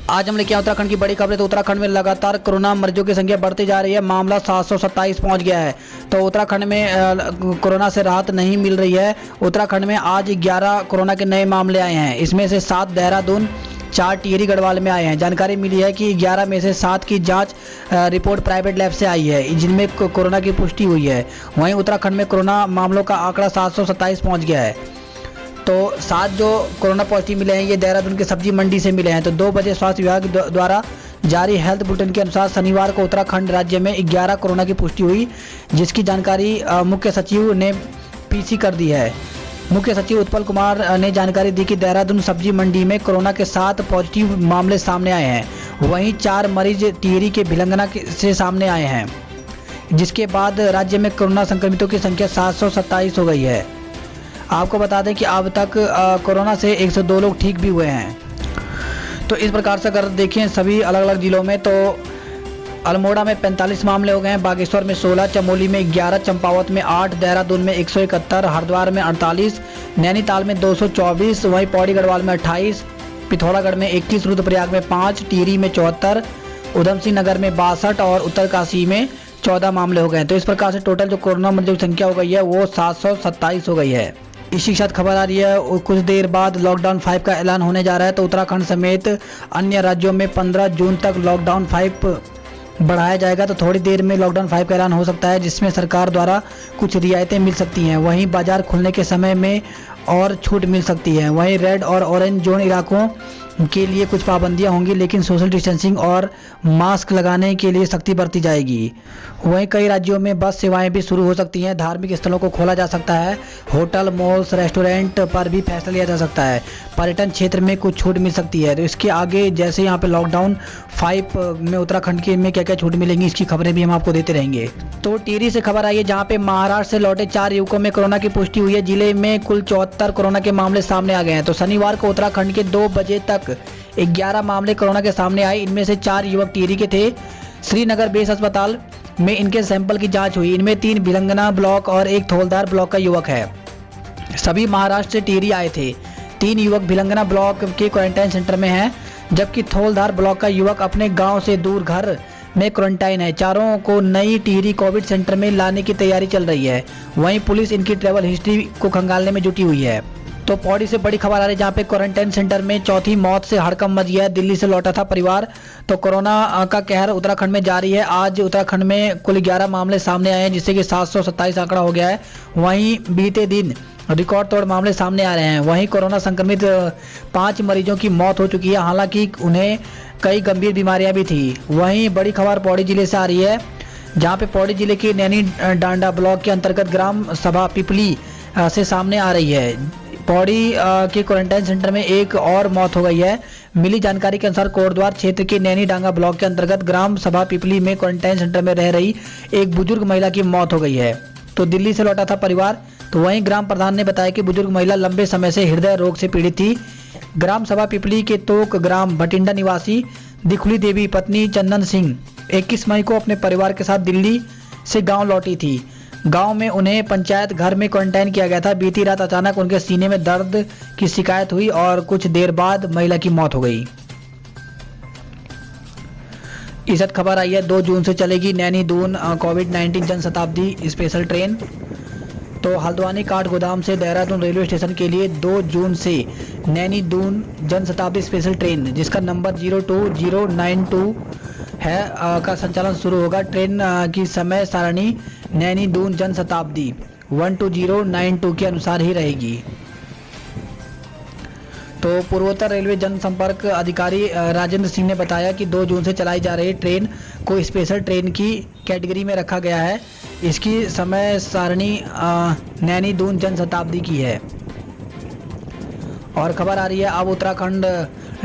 आज हम लेके आए उत्तराखंड की बड़ी खबरें। तो उत्तराखंड में लगातार कोरोना मरीजों की संख्या बढ़ती जा रही है। मामला 727 पहुंच गया है। तो उत्तराखंड में कोरोना से राहत नहीं मिल रही है। उत्तराखंड में आज 11 कोरोना के नए मामले आए हैं। इसमें से 7 देहरादून, 4 टिहरी गढ़वाल में आए हैं। जानकारी मिली है कि 11 में से 7 की जांच रिपोर्ट प्राइवेट लैब से आई है, जिनमें कोरोना की पुष्टि हुई है। वहीं उत्तराखंड में कोरोना मामलों का आंकड़ा 727 पहुँच गया है। तो 7 जो कोरोना पॉजिटिव मिले हैं ये देहरादून के सब्जी मंडी से मिले हैं। तो 2 बजे स्वास्थ्य विभाग द्वारा जारी हेल्थ बुलेटिन के अनुसार शनिवार को उत्तराखंड राज्य में 11 कोरोना की पुष्टि हुई, जिसकी जानकारी मुख्य सचिव ने पीसी कर दी है। मुख्य सचिव उत्पल कुमार ने जानकारी दी कि देहरादून सब्जी मंडी में कोरोना के 7 पॉजिटिव मामले सामने आए हैं। वहीं 4 मरीज टिहरी के भिलंगना से सामने आए हैं, जिसके बाद राज्य में कोरोना संक्रमितों की संख्या 727 हो गई है। आपको बता दें कि अब तक कोरोना से 102 लोग ठीक भी हुए हैं। तो इस प्रकार से अगर देखें सभी अलग अलग जिलों में, तो अल्मोड़ा में 45 मामले हो गए हैं, बागेश्वर में 16, चमोली में 11, चंपावत में 8, देहरादून में 171, हरिद्वार में 48, नैनीताल में 224, वहीं पौड़ी गढ़वाल में 28, पिथौरागढ़ में 21, रुद्रप्रयाग में 5, टिहरी में 74, उधमसिंह नगर में 62 और उत्तरकाशी में 14 मामले हो गए हैं। तो इस प्रकार से टोटल जो कोरोना मरीजों की संख्या हो गई है वो 727 हो गई है। इसी के साथ खबर आ रही है कुछ देर बाद लॉकडाउन 5 का ऐलान होने जा रहा है। तो उत्तराखंड समेत अन्य राज्यों में 15 जून तक लॉकडाउन 5 बढ़ाया जाएगा। तो थोड़ी देर में लॉकडाउन 5 का ऐलान हो सकता है, जिसमें सरकार द्वारा कुछ रियायतें मिल सकती हैं। वहीं बाजार खुलने के समय में और छूट मिल सकती है। वहीं रेड और ऑरेंज जोन इलाकों के लिए कुछ पाबंदियां होंगी, लेकिन सोशल डिस्टेंसिंग और मास्क लगाने के लिए सख्ती बरती जाएगी। वहीं कई राज्यों में बस सेवाएं भी शुरू हो सकती हैं। धार्मिक स्थलों को खोला जा सकता है। होटल, मॉल्स, रेस्टोरेंट पर भी फैसला लिया जा सकता है। पर्यटन क्षेत्र में कुछ छूट मिल सकती है। तो इसके आगे जैसे यहाँ पे लॉकडाउन 5 में उत्तराखंड के में क्या क्या छूट मिलेंगी, इसकी खबरें भी हम आपको देते रहेंगे। तो टिहरी से खबर आई है, जहाँ पे महाराष्ट्र से लौटे 4 युवकों में कोरोना की पुष्टि हुई है। जिले में कुल 74 कोरोना के मामले सामने आ गए हैं। तो शनिवार को उत्तराखंड के 2 बजे तक 11 मामले कोरोना के सामने आए। इनमें से 4 युवक टिहरी के थे। श्रीनगर बेस अस्पताल में इनके सैंपल की जांच हुई। इनमें 3 भिलंगना ब्लॉक और 1 थोलदार ब्लॉक का युवक है। सभी महाराष्ट्र से टिहरी आए थे। 3 युवक भिलंगना ब्लॉक के क्वारंटाइन सेंटर में हैं, जबकि थोलदार ब्लॉक का युवक अपने गांव से दूर घर में क्वारंटाइन है। चारों को नई टिहरी कोविड सेंटर में लाने की तैयारी चल रही है। वहीं पुलिस इनकी ट्रैवल हिस्ट्री को खंगालने में जुटी हुई है। तो पौड़ी से बड़ी खबर आ रही है, जहाँ पे क्वारंटाइन सेंटर में चौथी मौत से हड़कंप मच गया है। दिल्ली से लौटा था परिवार। तो कोरोना का कहर उत्तराखंड में जारी है। आज उत्तराखंड में कुल 11 मामले सामने आए हैं, जिससे कि 727 आंकड़ा हो गया है। वहीं बीते दिन रिकॉर्ड तोड़ मामले सामने आ रहे हैं। वहीं कोरोना संक्रमित 5 मरीजों की मौत हो चुकी है, हालांकि उन्हें कई गंभीर बीमारियां भी थी। वहीं बड़ी खबर पौड़ी जिले से आ रही है, जहाँ पे पौड़ी जिले के नैनी डांडा ब्लॉक के अंतर्गत ग्राम सभा पिपली से सामने आ रही है। पौड़ी के क्वारंटाइन सेंटर में एक और मौत हो गई है। मिली जानकारी के अनुसार कोटद्वार क्षेत्र के नैनी डांगा ब्लॉक के अंतर्गत ग्राम सभा पिपली में क्वारंटाइन सेंटर में रह रही एक बुजुर्ग महिला की मौत हो गई है। तो दिल्ली से लौटा था परिवार। तो वहीं ग्राम प्रधान ने बताया कि बुजुर्ग महिला लंबे समय से हृदय रोग से पीड़ित थी। ग्राम सभा पिपली के तोक ग्राम भटिंडा निवासी दिखुली देवी पत्नी चंदन सिंह 21 मई को अपने परिवार के साथ दिल्ली से गाँव लौटी थी। गांव में उन्हें पंचायत घर में क्वारंटाइन किया गया था। बीती रात अचानक उनके सीने में दर्द की शिकायत हुई और कुछ देर बाद महिला की मौत हो गई। इस वक्त खबर आई है 2 जून से चलेगी नैनी दून कोविड-19 जन शताब्दी स्पेशल ट्रेन। तो हल्द्वानी काठगोदाम से देहरादून रेलवे स्टेशन के लिए 2 जून से नैनी दून जन शताब्दी स्पेशल ट्रेन, जिसका नंबर 02092 है, का संचालन शुरू होगा। ट्रेन की समय सारणी नैनी दून जन शताब्दी 12092 के अनुसार ही रहेगी। तो पूर्वोत्तर रेलवे जनसंपर्क अधिकारी राजेंद्र सिंह ने बताया कि 2 जून से चलाई जा रही ट्रेन को स्पेशल ट्रेन की कैटेगरी में रखा गया है। इसकी समय सारणी नैनी दून जन शताब्दी की है। और खबर आ रही है अब उत्तराखंड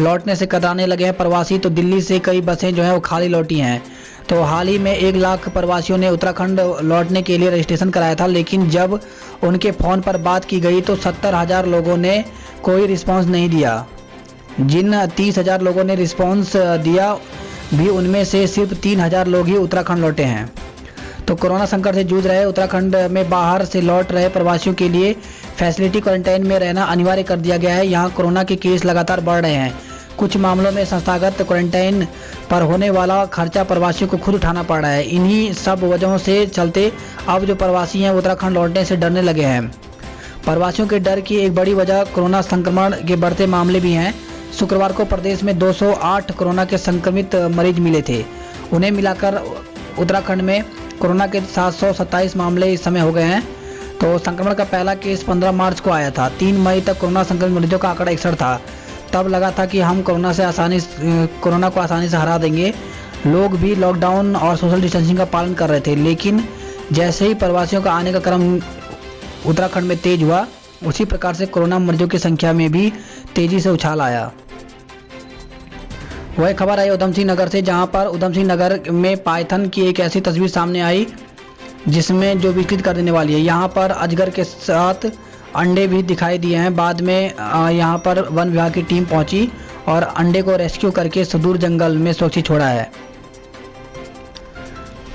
लौटने से कतराने लगे हैं प्रवासी। तो दिल्ली से कई बसें जो हैं वो खाली लौटी हैं। तो हाल ही में 1 लाख प्रवासियों ने उत्तराखंड लौटने के लिए रजिस्ट्रेशन कराया था, लेकिन जब उनके फ़ोन पर बात की गई तो 70,000 लोगों ने कोई रिस्पांस नहीं दिया। जिन 30,000 लोगों ने रिस्पांस दिया भी उनमें से सिर्फ 3000 लोग ही उत्तराखंड लौटे हैं। तो कोरोना संकट से जूझ रहे उत्तराखंड में बाहर से लौट रहे प्रवासियों के लिए फैसिलिटी क्वारंटाइन में रहना अनिवार्य कर दिया गया है। यहाँ कोरोना के केस लगातार बढ़ रहे हैं। कुछ मामलों में संस्थागत क्वारंटाइन पर होने वाला खर्चा प्रवासियों को खुद उठाना पड़ रहा है। इन्हीं सब वजहों से चलते अब जो प्रवासी हैं उत्तराखंड लौटने से डरने लगे हैं। प्रवासियों के डर की एक बड़ी वजह कोरोना संक्रमण के बढ़ते मामले भी हैं। शुक्रवार को प्रदेश में 208 कोरोना के संक्रमित मरीज मिले थे। उन्हें मिलाकर उत्तराखंड में कोरोना के 727 मामले इस समय हो गए हैं। तो संक्रमण का पहला केस 15 मार्च को आया था। 3 मई तक कोरोना संक्रमित मरीजों का आंकड़ा 61 था। तब लगा था कि हम कोरोना को आसानी से हरा देंगे। लोग भी लॉकडाउन और सोशल डिस्टेंसिंग का पालन कर रहे थे। लेकिन जैसे ही प्रवासियों का आने का क्रम उत्तराखंड में तेज हुआ, उसी प्रकार से कोरोना मरीजों की संख्या में भी तेजी से उछाल आया। वह खबर आई उधम सिंह नगर से, जहां पर उधम सिंह नगर में पाइथन की एक ऐसी तस्वीर सामने आई जिसमें जो विचलित कर देने वाली है। यहाँ पर अजगर के साथ अंडे भी दिखाई दिए हैं। बाद में यहाँ पर वन विभाग की टीम पहुंची और अंडे को रेस्क्यू करके सुदूर जंगल में सुरक्षित छोड़ा है।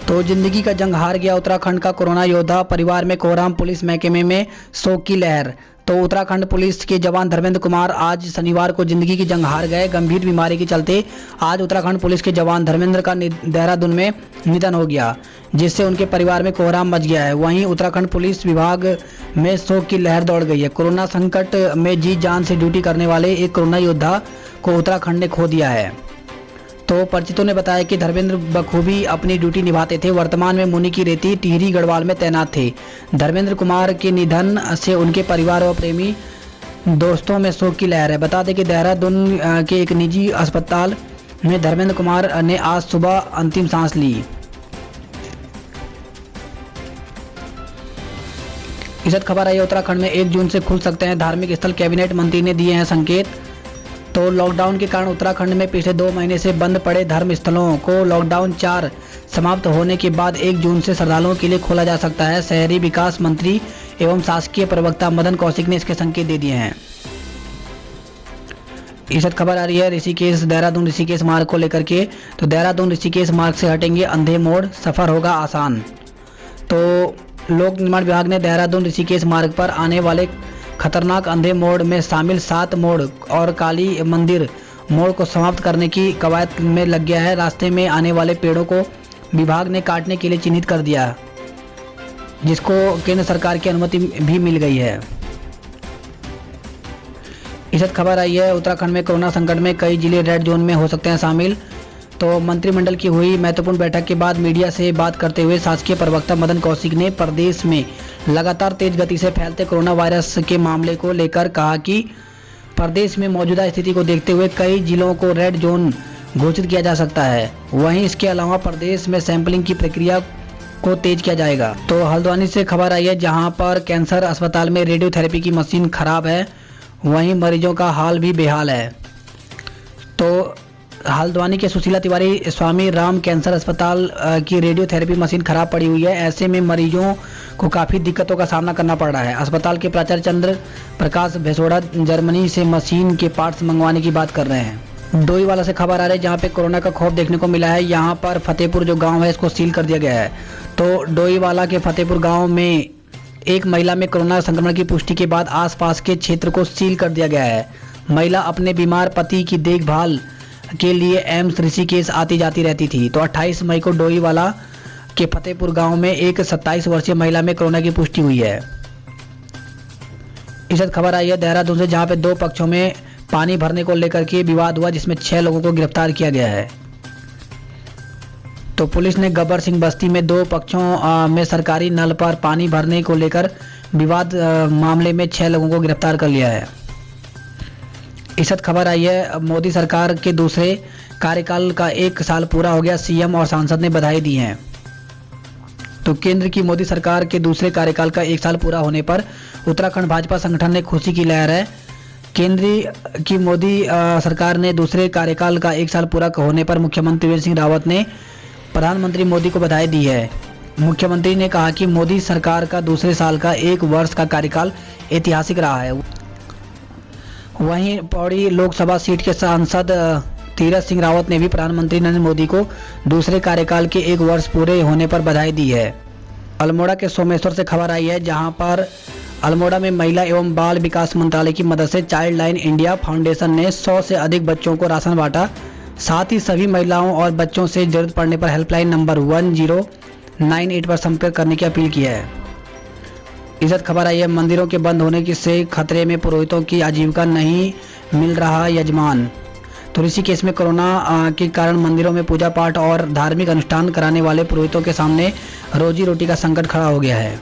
तो जिंदगी का जंग हार गया उत्तराखंड का कोरोना योद्धा, परिवार में कोहराम, पुलिस महकमे में शोक की लहर। तो उत्तराखंड पुलिस के जवान धर्मेंद्र कुमार आज शनिवार को जिंदगी की जंग हार गए। गंभीर बीमारी के चलते आज उत्तराखंड पुलिस के जवान धर्मेंद्र का देहरादून में निधन हो गया, जिससे उनके परिवार में कोहराम मच गया है। वहीं उत्तराखंड पुलिस विभाग में शोक की लहर दौड़ गई है। कोरोना संकट में जी जान से ड्यूटी करने वाले एक कोरोना योद्धा को उत्तराखंड ने खो दिया है। तो परिचितों ने बताया कि धर्मेंद्र बखूबी अपनी ड्यूटी निभाते थे। वर्तमान में मुनि की रेती टिहरी गढ़वाल में तैनात थे। धर्मेंद्र कुमार के निधन से उनके परिवार और प्रेमी दोस्तों में शोक की लहर है। बता दें कि देहरादून के एक निजी अस्पताल में धर्मेंद्र कुमार ने आज सुबह अंतिम सांस ली। इस खबर आई उत्तराखंड में 1 जून से खुल सकते हैं धार्मिक स्थल, कैबिनेट मंत्री ने दिए हैं संकेत। तो लॉकडाउन के कारण उत्तराखंड में पिछले 2 महीने से बंद पड़े धर्म स्थलों को लॉकडाउन 4 समाप्त होने के बाद 1 जून से श्रद्धालुओं के लिए खोला जा सकता है। शहरी विकास मंत्री एवं शासकीय प्रवक्ता मदन कौशिक ने इसके संकेत दे दिए हैं। इस खबर आ रही है ऋषिकेश देहरादून ऋषिकेश मार्ग को लेकर के। तो देहरादून ऋषिकेश मार्ग से हटेंगे अंधे मोड़, सफर होगा आसान। तो लोक निर्माण विभाग ने देहरादून ऋषिकेश मार्ग पर आने वाले खतरनाक अंधे मोड़ में शामिल 7 मोड़ और काली मंदिर मोड़ को समाप्त करने की कवायद में लग गया है। रास्ते में आने वाले पेड़ों को विभाग ने काटने के लिए चिन्हित कर दिया, जिसको केंद्र सरकार की अनुमति भी मिल गई है। इस खबर आई है उत्तराखंड में कोरोना संकट में कई जिले रेड जोन में हो सकते हैं शामिल। तो मंत्रिमंडल की हुई महत्वपूर्ण बैठक के बाद मीडिया से बात करते हुए शासकीय प्रवक्ता मदन कौशिक ने प्रदेश में लगातार तेज गति से फैलते कोरोना वायरस के मामले को लेकर कहा कि प्रदेश में मौजूदा स्थिति को देखते हुए कई जिलों को रेड जोन घोषित किया जा सकता है। वहीं इसके अलावा प्रदेश में सैंपलिंग की प्रक्रिया को तेज किया जाएगा। तो हल्द्वानी से खबर आई है, जहां पर कैंसर अस्पताल में रेडियोथेरेपी की मशीन खराब है, वहीं मरीजों का हाल भी बेहाल है। तो हल्द्वानी के सुशीला तिवारी स्वामी राम कैंसर अस्पताल की रेडियोथेरेपी मशीन खराब पड़ी हुई है। ऐसे में मरीजों को काफ़ी दिक्कतों का सामना करना पड़ रहा है। अस्पताल के प्राचार्य चंद्र प्रकाश भेसोड़ा जर्मनी से मशीन के पार्ट्स मंगवाने की बात कर रहे हैं। डोईवाला से खबर आ रही है, जहां पे कोरोना का खौफ देखने को मिला है। यहां पर फतेहपुर जो गांव है इसको सील कर दिया गया है। तो डोईवाला के फतेहपुर गाँव में एक महिला में कोरोना संक्रमण की पुष्टि के बाद आसपास के क्षेत्र को सील कर दिया गया है। महिला अपने बीमार पति की देखभाल के लिए एम्स ऋषिकेश आती जाती रहती थी। तो 28 मई को डोईवाला के फतेहपुर गांव में एक 27 वर्षीय महिला में कोरोना की पुष्टि हुई है। इस खबर आई है देहरादून से, जहां पे 2 पक्षों में पानी भरने को लेकर के विवाद हुआ, जिसमें 6 लोगों को गिरफ्तार किया गया है। तो पुलिस ने गब्बर सिंह बस्ती में 2 पक्षों में सरकारी नल पर पानी भरने को लेकर विवाद मामले में 6 लोगों को गिरफ्तार कर लिया है। इस खबर आई है मोदी सरकार के दूसरे कार्यकाल का 1 साल पूरा हो गया, सीएम और सांसद ने बधाई दी है। तो केंद्र की मोदी सरकार के दूसरे कार्यकाल का 1 साल पूरा होने पर उत्तराखंड भाजपा संगठन ने खुशी की लहर है। केंद्र की मोदी सरकार ने दूसरे कार्यकाल का 1 साल पूरा होने पर मुख्यमंत्री त्रिवेंद्र सिंह रावत ने प्रधानमंत्री मोदी को बधाई दी है। मुख्यमंत्री ने कहा कि मोदी सरकार का दूसरे साल का 1 वर्ष का कार्यकाल ऐतिहासिक रहा है। वहीं पौड़ी लोकसभा सीट के सांसद तीरथ सिंह रावत ने भी प्रधानमंत्री नरेंद्र मोदी को दूसरे कार्यकाल के 1 वर्ष पूरे होने पर बधाई दी है। अल्मोड़ा के सोमेश्वर से खबर आई है, जहां पर अल्मोड़ा में महिला एवं बाल विकास मंत्रालय की मदद से चाइल्ड लाइन इंडिया फाउंडेशन ने 100 से अधिक बच्चों को राशन बांटा। साथ ही सभी महिलाओं और बच्चों से जरूरत पड़ने पर हेल्पलाइन नंबर 1098 पर संपर्क करने की अपील की है। इज्जत खबर आई है, मंदिरों के बंद होने से खतरे में पुरोहितों की आजीविका, नहीं मिल रहा यजमान। तो ऋषिकेश में कोरोना के कारण मंदिरों में पूजा पाठ और धार्मिक अनुष्ठान कराने वाले पुरोहितों के सामने रोजी रोटी का संकट खड़ा हो गया है।